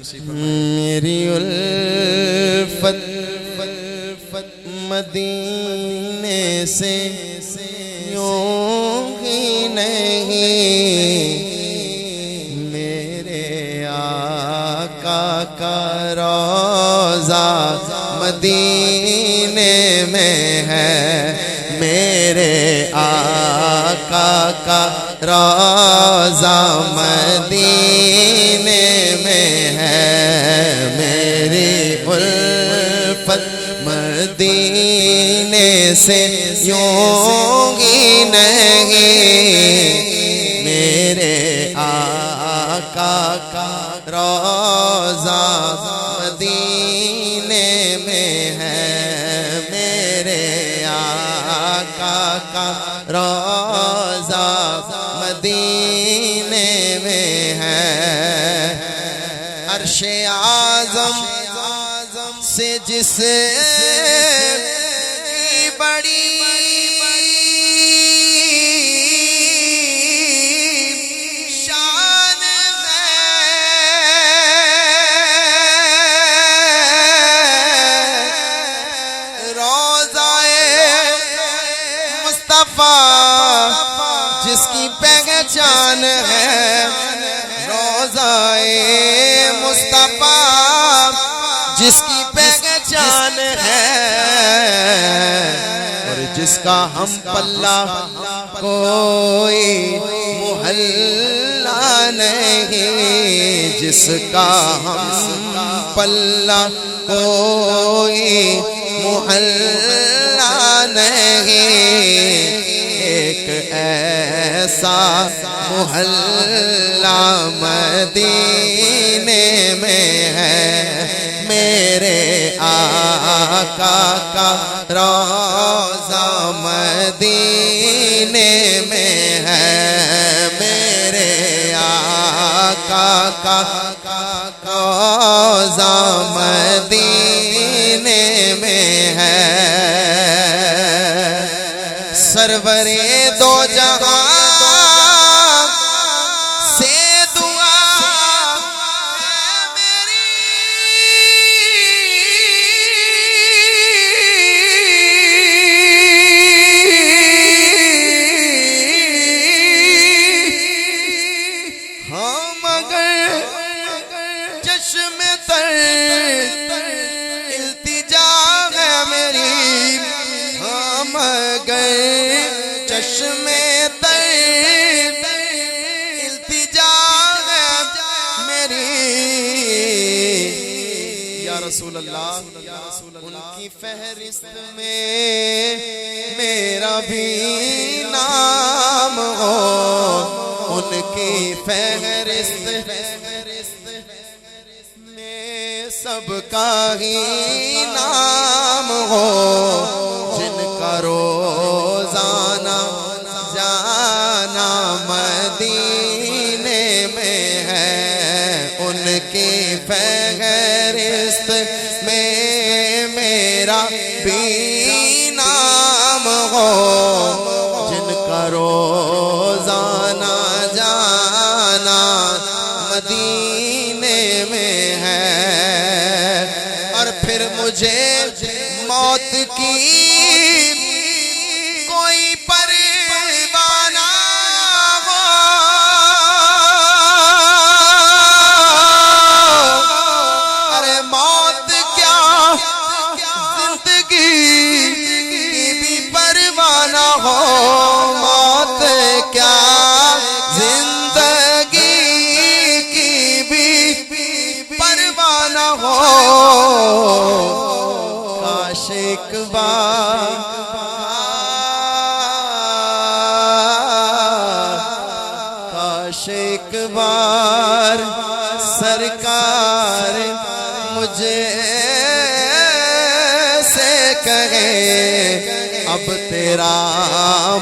میری الفت مدینے سے یوں ہی نہیں، میرے آقا کا روضہ مدینے میں ہے، میرے آقا کا روضہ مدینے میں ہے، میری الفت مدینے سے یوں ہی نہیں، میرے آقا کا روضہ مدینے میں ہے، میرے آقا کا روضہ مدینے میں ہے۔ عرش اعظم سے جس کی بڑی شان ہے، روضہ مصطفیٰ جس کی پہچان ہے، روضہ مصطفیٰ جس کی پہچان ہے، اور جس کا ہم پلہ کوئی محلہ نہیں، جس کا ہم پلہ کوئی محلہ نہیں، ایک ایسا محلہ مدینے میں ہے، میرے آقا کا روضہ مدینے میں ہے، میرے آقا کا روضہ مدینے میں ہے۔ سرور دو جہاں سے دعا ہے میری، ہم اگر چشم تر التجا ہے میری، ہم اگر چشم تر التجا ہے میری، یا رسول اللہ ان کی فہرست میں میرا بھی نام ہو، ان کی فہرست میں سب کا ہی نام ہو، جن کا روزانہ جانا مدینے میں ہے، ان کی فہرست میں میرا بھی نام ہو، جن کا روزانہ جانا مدینے میں ہے، اور پھر مجھے موت کی کوئی پرواہ نہ ہو، ارے موت کیا زندگی کی بھی پرواہ نہ ہو، موت کیا زندگی کی بھی پرواہ نہ ہو، کاش ایک بار ایک بار سرکار مجھے سے کہے، اب تیرا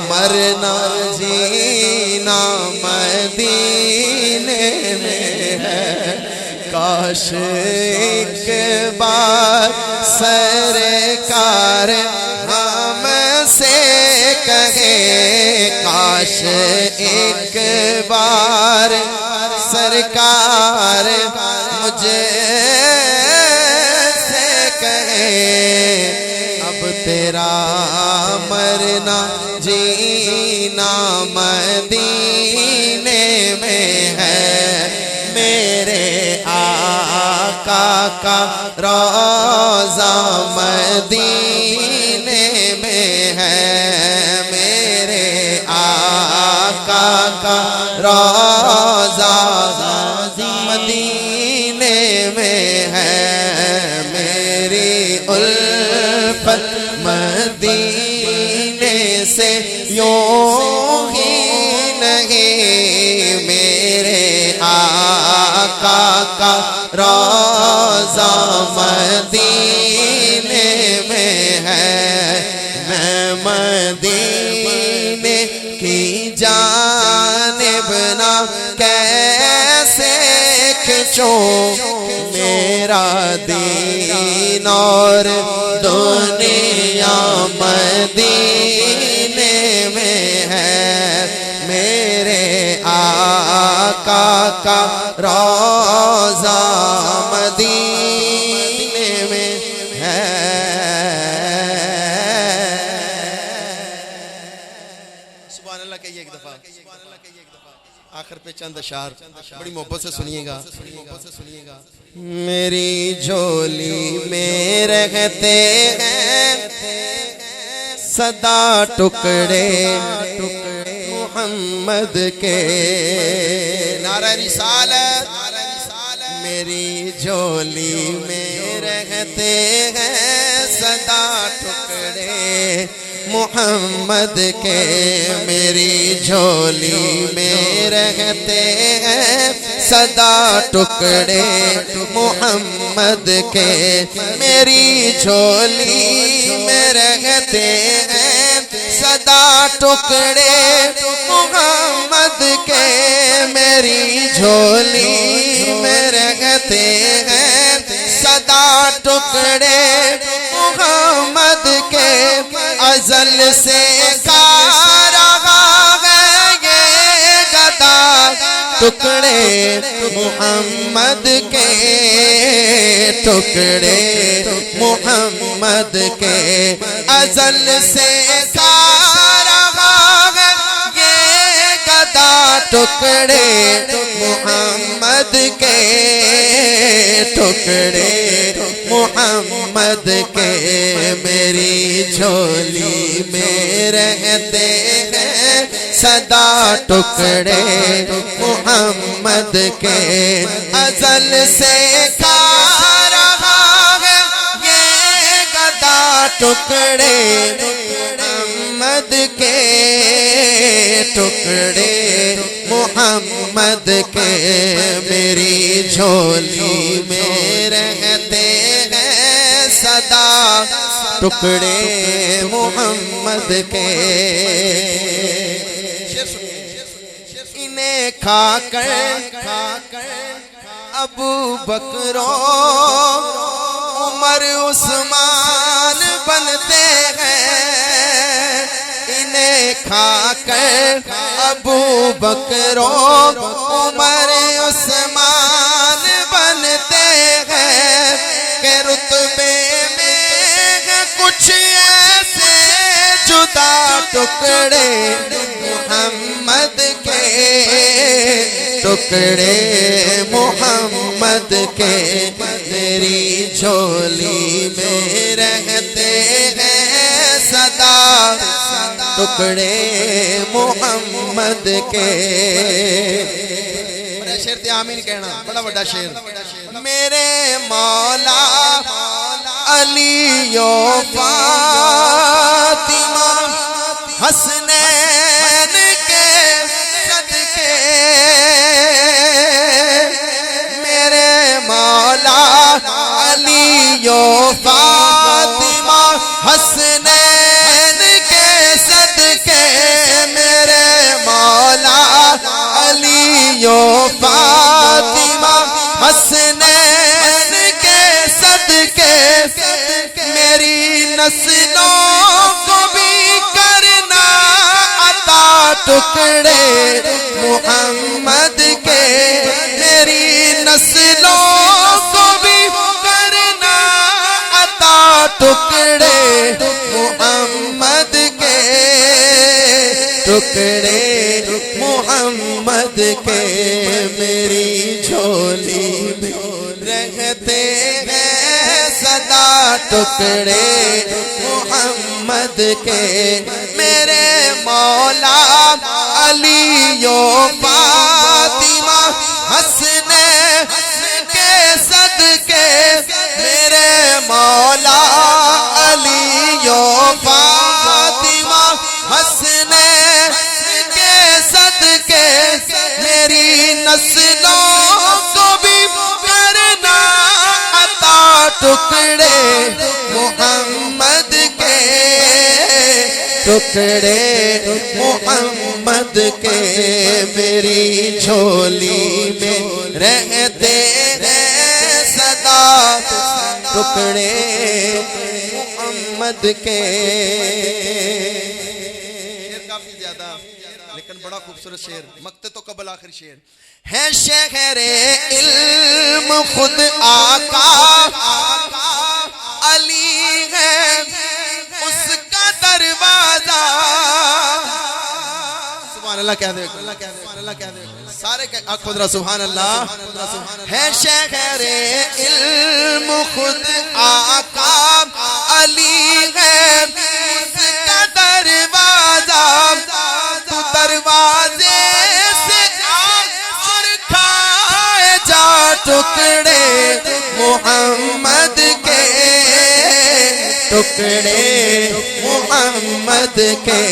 مرنا جینا مدینے میں ہے، کاش ایک بار سرکار ہم سے کہے، کاش ایک بار سرکار مجھے سے کہیں اب تیرا مرنا جینا مدینے میں ہے میرے آقا کا روضہ مدینے میں ہے میرے آقا کا روضہ مدینے میں ہے میری الفت مدینے سے یوں ہی نہیں میرے آقا کا روضہ مدینے میں ہے میں مدینے کی جانب نہ کیسے کھنچوں میرا دین اور دنیا مدینے میں ہے میرے آقا کا روضہ مدینے میں ہے سبحان اللہ کہیے ایک دفعہ آخر پہ چند اشعار بڑی محبت سے سنیے گا میری جھولی میں رہتے ہیں صدا ٹکڑے محمد کے نعرہ رسالت میری جھولی میں رہتے ہیں صدا ٹکڑے محمد کے میری جھولی میں رہتے ہیں صدا ٹکڑے محمد کے میری جھولی میں رہتے ہیں صدا ٹکڑے محمد کے میری جھولی میں رہتے ہیں صدا ٹکڑے محمد کے ازل سے گا رہا ہے یہ گدا ٹکڑے محمد کے ٹکڑے محمد کے ازل سے گا رہا ہے یہ گدا ٹکڑے محمد کے ٹکڑے محمد کے میری جھولی میں رہتے ہیں صدا ٹکڑے محمد کے ازل سے کھا رہا ہے یہ گدا ٹکڑے محمد کے ٹکڑے محمد کے میری جھولی میں رہتے ہیں صدا ٹکڑے محمد کے انہیں کھا کر ابو بکر عمر عثمان بنتے ہیں انہیں کھا کر ابو بکر عمر عثمان بنتے ہیں کہ رتبے میں کچھ ایسے جدا ٹکڑے محمد کے ٹکڑے محمد کے میری جھولی میں رہتے ہیں صدا ٹکڑے محمد کے بڑا شعر تے آمین کہنا بڑا بڑا شعر میرے مولا علی و فاطمہ حسنین کے صدقے میرے مولا علی و فاطمہ حسنین کے صدقے میرے مولا علی و فاطمہ حسنین کے صدقے میری نسلوں کو بھی کرنا عطا ٹکڑے محمد کے میری نسلوں کو ٹکڑے محمد کے، ٹکڑے محمد کے میری جھولی میں رہتے ہیں سدا، ٹکڑے محمد کے میرے مولا علی و فاطمہ حسن کے صدقے، میرے مولا علی و فاطمہ حسن کے صدقے میری نسلوں کو بھی کرنا عطا، ٹکڑے محمد کے، ٹکڑے محمد کے میری جھولی میں رہتے ہیں سدا، ٹکڑے محمد کے۔ شعر کافی زیادہ لیکن بڑا خوبصورت شعر، مقطع تو قبل آخر شعر ہے۔ شہر علم خود آقا علی ہے اس کا دروازہ، سبحان اللہ کہہ دے، سارے خود را سبحان اللہ ہے۔ شہر علم خود آقا علی ہے اس کا دروازہ، تو دروازے سے اور کھائے جا ٹکڑے محمد کے، ٹکڑے محمد کے،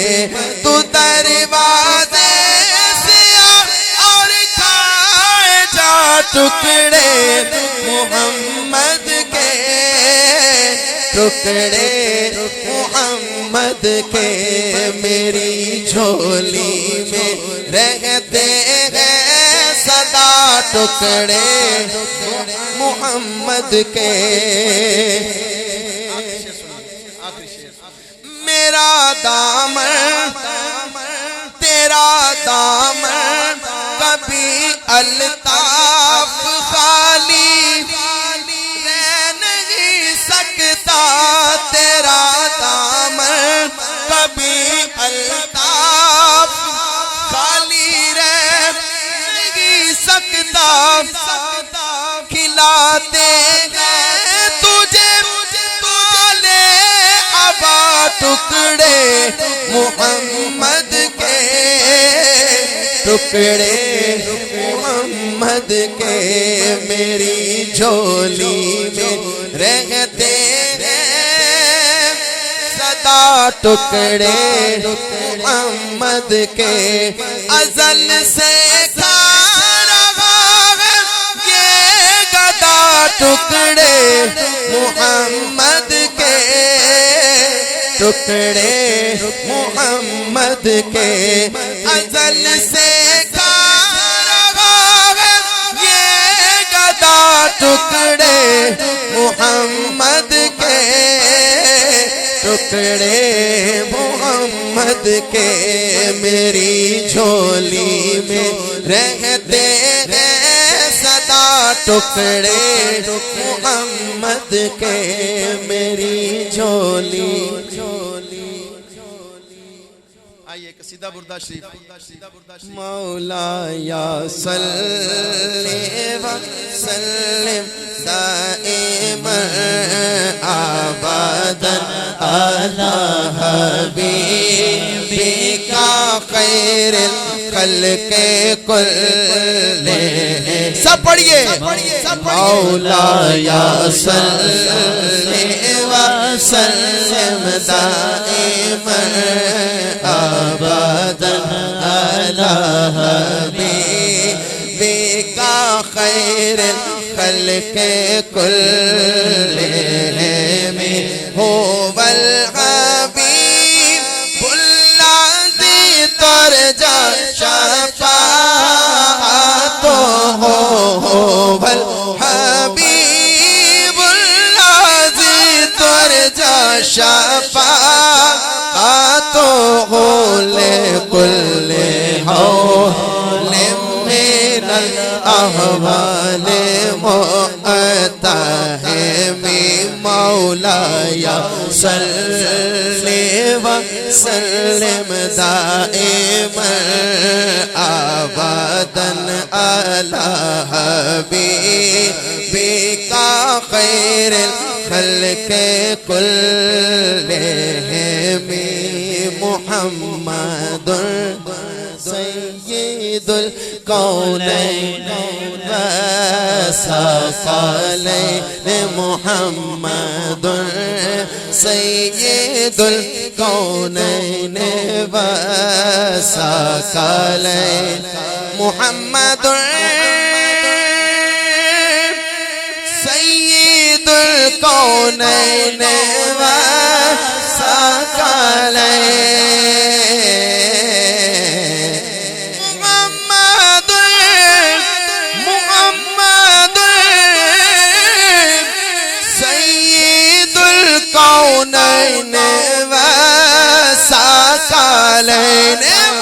تو دروازے سے اور کھائے جا ٹکڑے محمد کے، ٹکڑے محمد کے میری جھولی میں رہتے ہیں سدا، ٹکڑے محمد کے۔ میرا دامن تیرا دامن کبھی الطاف خالی رہ نہیں سکتا، تیرا دامن کبھی الطاف خالی رہ نہیں سکتا، کھلاتے ہیں تجھے ٹکڑے محمد کے، ٹکڑے محمد کے میری جھولی میں رہتے ہیں سدا، ٹکڑے محمد کے ازل سے کھا رہا ہے یہ گدا، ٹکڑے محمد کے، ٹکڑے محمد کے ازل سے کھا رہا ہے یہ گدا، ٹکڑے محمد کے، ٹکڑے محمد کے میری جھولی میں رہتے ہیں سدا، ٹکڑے محمد کے میری جھولی۔ آئیے قصیدہ بردہ شریف۔ مولا یا صلی وسلم دائما ابدا علی حبیبک خیر الخلق کلہم، سب پڑھیے، مولا یا صلی وسلم دائما ابدا علی حبیبک خیر الخلق کلہم، هو الحبیب الذی ترجی شفاعته، هو الحبیب الذی ترجی شفاعته لكل حول من الأهوال مؤتهم، مولا مولاي صل وسلم دائما ابدا على حبيبك خير الخلق كلهم محمد سيد الكونين والثقلين محمد سيد الكونين والثقلين محمد سيد الكونين والثقلين محمد سيد الكونين والثقلين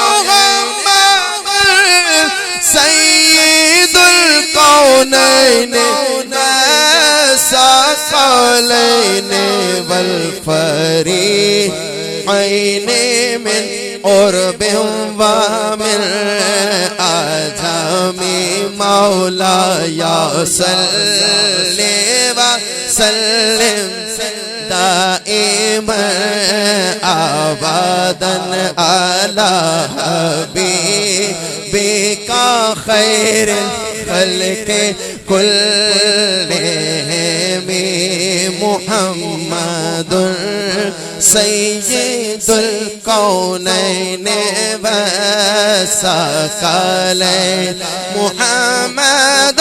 محمد سيد الكونين والثقلين والفريقين من قرب ومن عجم مولاي صل وسلم دائما ابدا على حبيبك خير الخلق كلهم محمد سيد الكونين والثقلين محمد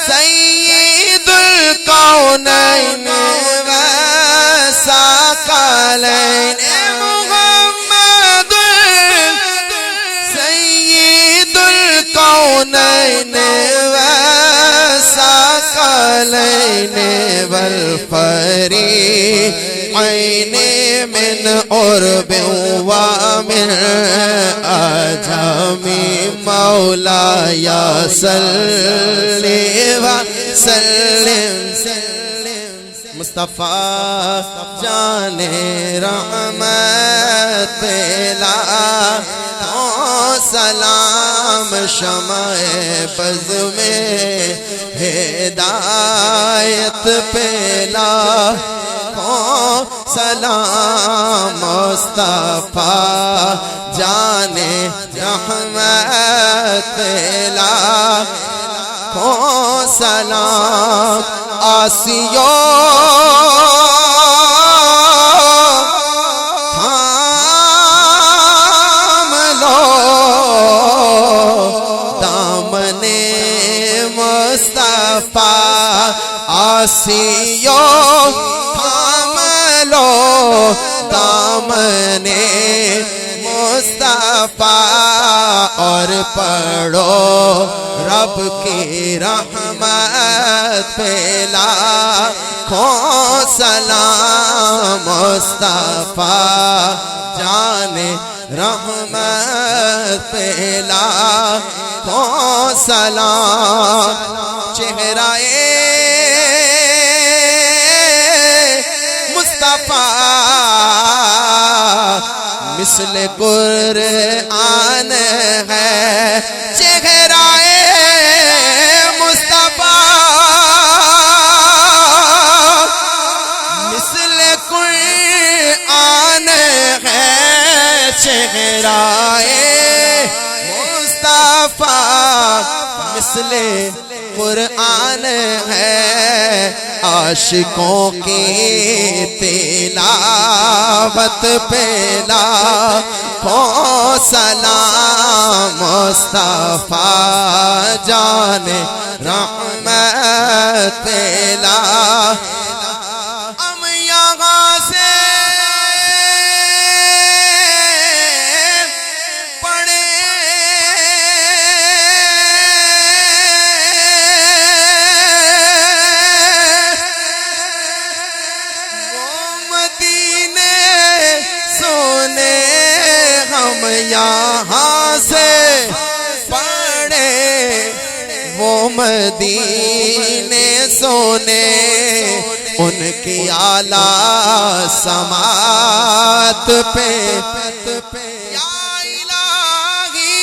سيد الكونين والثقلين محمد سيد الكونين والثقلين والفريقين من قرب ومن عجم مولاي صل وسلم مصطفیٰ جان رحمت پلا سلام شمع بز میں ہدایت پلا سلام مصطفیٰ جان رحمت پلا سلام آسیو تھام لو دامن مصطفیٰ آسیو تھام لو دامن مصطفیٰ اور پڑھو رب کی رحمت پہ لاکھوں سلام مصطفیٰ جان رحمت پہ لاکھوں سلام چہرہ مصطفیٰ مثل قرآن ہے چہرہ مصطفیٰ مثل قرآن ہے چہرہ مصطفیٰ مثل قرآن ہے عاشقوں کی تلاوت پہ لاکھوں سلام مصطفیٰ جان رحمت پہ ہم یہاں سے یہاں سے پڑھے وہ مدینے سونے ان کی اعلیٰ سماعت پہ یا الہی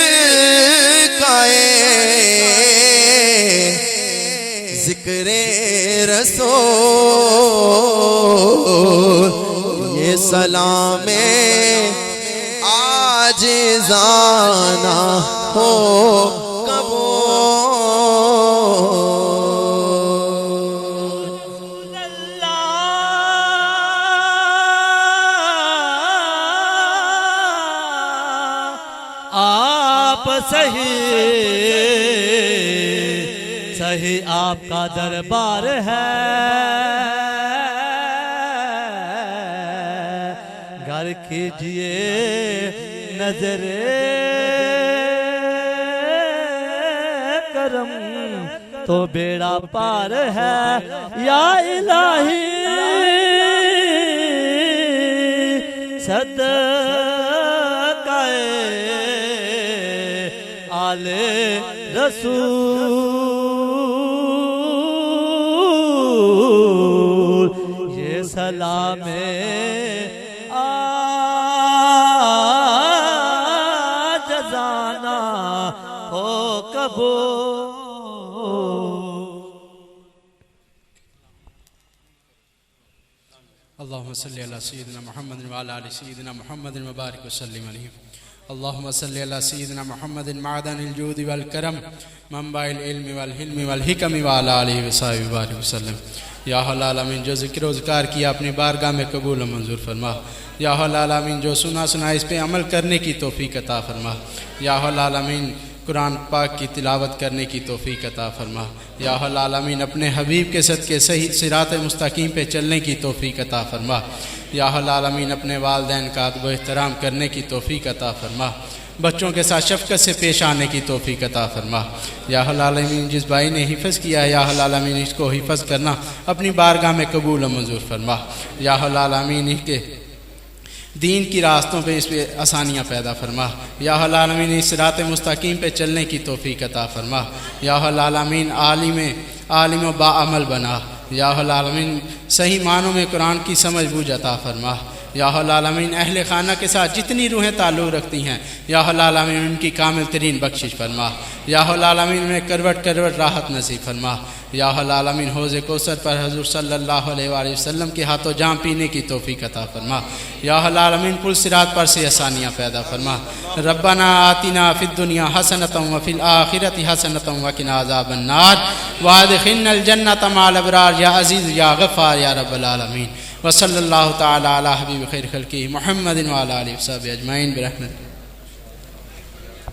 صدقہ ذکر رسول یہ سلام عاجزانہ ہو قبول آپ صحیح آپ کا دربار ہے گر کیجئے نظر کرم تو بیڑا پار ہے یا الہی صدقہ آل رسول یہ سلام عاجزانہ ہو قبول اللهم صل على سيدنا محمد وعلى آل سيدنا محمد وبارك وسلم عليه اللهم صل على سيدنا محمد معدن الجود والكرم منبع العلم والحلم والحکم وعلى آله وصحبه وبارك وسلم یا العالمین جو ذکر و اذکار کیا اپنی بارگاہ میں قبول و منظور فرما یا العالمین جو سنا اس پہ عمل کرنے کی توفیق عطا فرما یا العالمین قرآن پاک کی تلاوت کرنے کی توفیق عطا فرما یا العالمین اپنے حبیب کے صدقے صحیح صراط مستقیم پہ چلنے کی توفیق عطا فرما یا العالمین اپنے والدین کا ادب و احترام کرنے کی توفیق عطا فرما بچوں کے ساتھ شفقت سے پیش آنے کی توفیق عطا فرما یا العالمین جس بھائی نے حفظ کیا ہے یا العالمین اس کو حفظ کرنا اپنی بارگاہ میں قبول و منظور فرما یا العالمین اس کے دین کی راستوں پہ اس پہ آسانیاں پیدا فرما یا العالمین اس صراط مستقیم پہ چلنے کی توفیق عطا فرما یا العالمین عالم و باعمل بنا یا العالمین صحیح معنوں میں قرآن کی سمجھ بوجھ عطا فرما یا العالمین اہل خانہ کے ساتھ جتنی روحیں تعلق رکھتی ہیں یا العالمین ان کی کامل ترین بخشش فرما یا العالمین میں کروٹ کروٹ راحت نصیب فرما یا العالمین حوض کوثر پر حضور صلی اللہ علیہ وآلہ وسلم کے ہاتھوں جام پینے کی توفیق عطا فرما یا العالمین پل صراط پر سے آسانیاں پیدا فرما ربنا آتنا فی الدنیا حسنۃ وفی الآخرۃ حسنۃ وقنا عذاب النار وادخلنا الجنۃ مع الابرار یا عزیز یا غفار یا رب العالمین وصلی اللہ تعالی علی حبیب خیر خلقہ محمد وعلی آلہ وصحبہ اجمعین برحمتہ